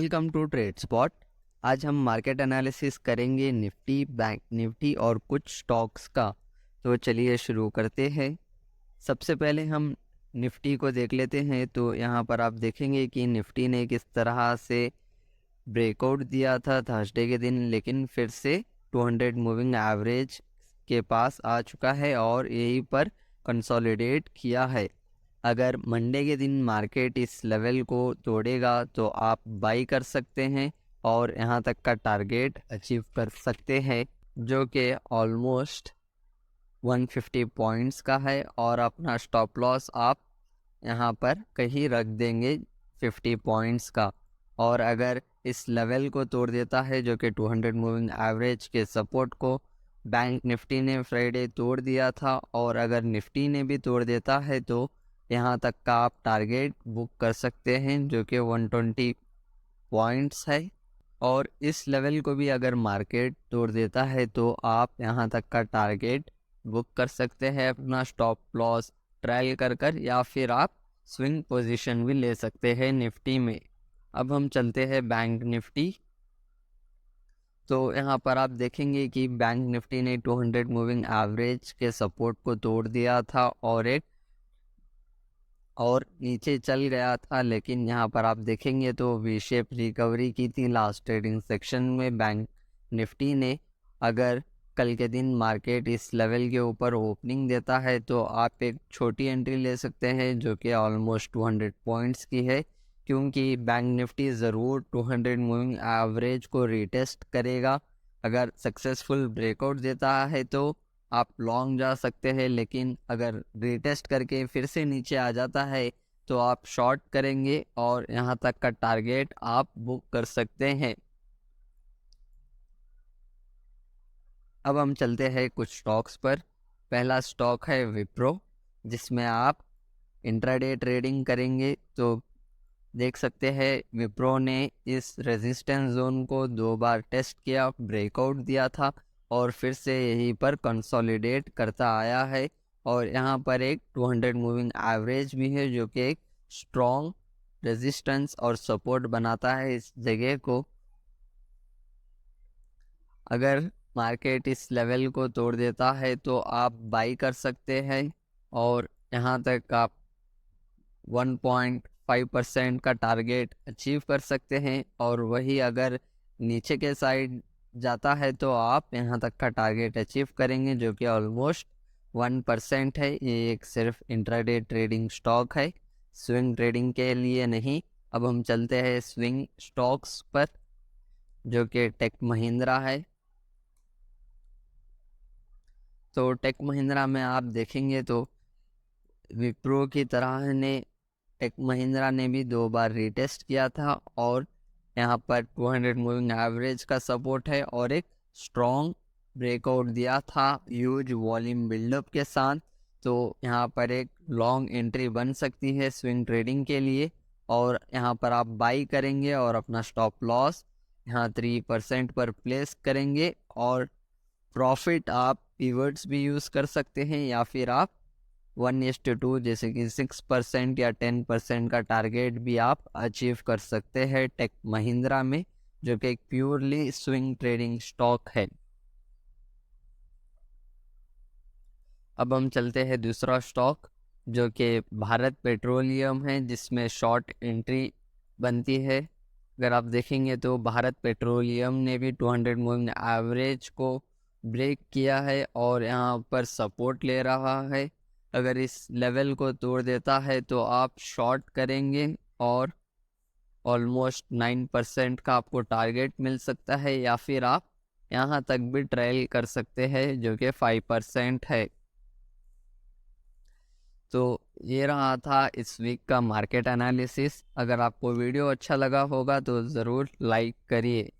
Welcome to trade spot. आज हम market analysis करेंगे निफ्टी, बैंक निफ्टी और कुछ स्टॉक्स का। तो चलिए शुरू करते हैं। सबसे पहले हम निफ्टी को देख लेते हैं। तो यहाँ पर आप देखेंगे कि निफ्टी ने किस तरह से ब्रेकआउट दिया था थर्सडे के दिन, लेकिन फिर से 200 मूविंग एवरेज के पास आ चुका है और यहीं पर कंसोलिडेट किया है। अगर मंडे के दिन मार्केट इस लेवल को तोड़ेगा तो आप बाई कर सकते हैं और यहाँ तक का टारगेट अचीव कर सकते हैं, जो कि ऑलमोस्ट 150 पॉइंट्स का है। और अपना स्टॉप लॉस आप यहाँ पर कहीं रख देंगे 50 पॉइंट्स का। और अगर इस लेवल को तोड़ देता है, जो कि 200 मूविंग एवरेज के सपोर्ट को बैंक निफ्टी ने फ्राइडे तोड़ दिया था, और अगर निफ्टी ने भी तोड़ देता है तो यहाँ तक का आप टारगेट बुक कर सकते हैं, जो कि 120 पॉइंट्स है। और इस लेवल को भी अगर मार्केट तोड़ देता है तो आप यहाँ तक का टारगेट बुक कर सकते हैं अपना स्टॉप लॉस ट्रायल कर या फिर आप स्विंग पोजीशन भी ले सकते हैं निफ्टी में। अब हम चलते हैं बैंक निफ्टी। तो यहाँ पर आप देखेंगे कि बैंक निफ्टी ने 200 मूविंग एवरेज के सपोर्ट को तोड़ दिया था और नीचे चल गया था, लेकिन यहाँ पर आप देखेंगे तो वी शेप रिकवरी की थी लास्ट ट्रेडिंग सेक्शन में बैंक निफ्टी ने। अगर कल के दिन मार्केट इस लेवल के ऊपर ओपनिंग देता है तो आप एक छोटी एंट्री ले सकते हैं, जो कि ऑलमोस्ट 200 पॉइंट्स की है, क्योंकि बैंक निफ्टी ज़रूर 200 मूविंग एवरेज को रिटेस्ट करेगा। अगर सक्सेसफुल ब्रेकआउट देता है तो आप लॉन्ग जा सकते हैं, लेकिन अगर रिटेस्ट करके फिर से नीचे आ जाता है तो आप शॉर्ट करेंगे और यहाँ तक का टारगेट आप बुक कर सकते हैं। अब हम चलते हैं कुछ स्टॉक्स पर। पहला स्टॉक है विप्रो, जिसमें आप इंट्राडे ट्रेडिंग करेंगे। तो देख सकते हैं विप्रो ने इस रेजिस्टेंस जोन को 2 बार टेस्ट किया, ब्रेकआउट दिया था और फिर से यहीं पर कंसोलिडेट करता आया है। और यहाँ पर एक 200 मूविंग एवरेज भी है, जो कि एक स्ट्रॉन्ग रेजिस्टेंस और सपोर्ट बनाता है इस जगह को। अगर मार्केट इस लेवल को तोड़ देता है तो आप बाई कर सकते हैं और यहाँ तक आप 1.5% का टारगेट अचीव कर सकते हैं। और वही अगर नीचे के साइड जाता है तो आप यहाँ तक का टारगेट अचीव करेंगे, जो कि ऑलमोस्ट 1% है। ये एक सिर्फ इंट्राडे ट्रेडिंग स्टॉक है, स्विंग ट्रेडिंग के लिए नहीं। अब हम चलते हैं स्विंग स्टॉक्स पर, जो कि टेक महिंद्रा है। तो टेक महिंद्रा में आप देखेंगे तो विप्रो की तरह ने टेक महिंद्रा ने भी 2 बार रिटेस्ट किया था और यहाँ पर 200 मूविंग एवरेज का सपोर्ट है और एक स्ट्रॉन्ग ब्रेकआउट दिया था ह्यूज वॉल्यूम बिल्डअप के साथ। तो यहाँ पर एक लॉन्ग एंट्री बन सकती है स्विंग ट्रेडिंग के लिए, और यहाँ पर आप बाई करेंगे और अपना स्टॉप लॉस यहाँ 3% पर प्लेस करेंगे। और प्रॉफिट आप पिवट्स भी यूज़ कर सकते हैं या फिर आप 1:2 जैसे कि 6% या 10% का टारगेट भी आप अचीव कर सकते हैं टेक महिंद्रा में, जो कि एक प्योरली स्विंग ट्रेडिंग स्टॉक है। अब हम चलते हैं दूसरा स्टॉक, जो कि भारत पेट्रोलियम है, जिसमें शॉर्ट एंट्री बनती है। अगर आप देखेंगे तो भारत पेट्रोलियम ने भी 200 मूविंग एवरेज को ब्रेक किया है और यहाँ पर सपोर्ट ले रहा है। अगर इस लेवल को तोड़ देता है तो आप शॉर्ट करेंगे और ऑलमोस्ट 9% का आपको टारगेट मिल सकता है, या फिर आप यहाँ तक भी ट्रायल कर सकते हैं, जो कि 5% है। तो ये रहा था इस वीक का मार्केट एनालिसिस। अगर आपको वीडियो अच्छा लगा होगा तो ज़रूर लाइक करिए।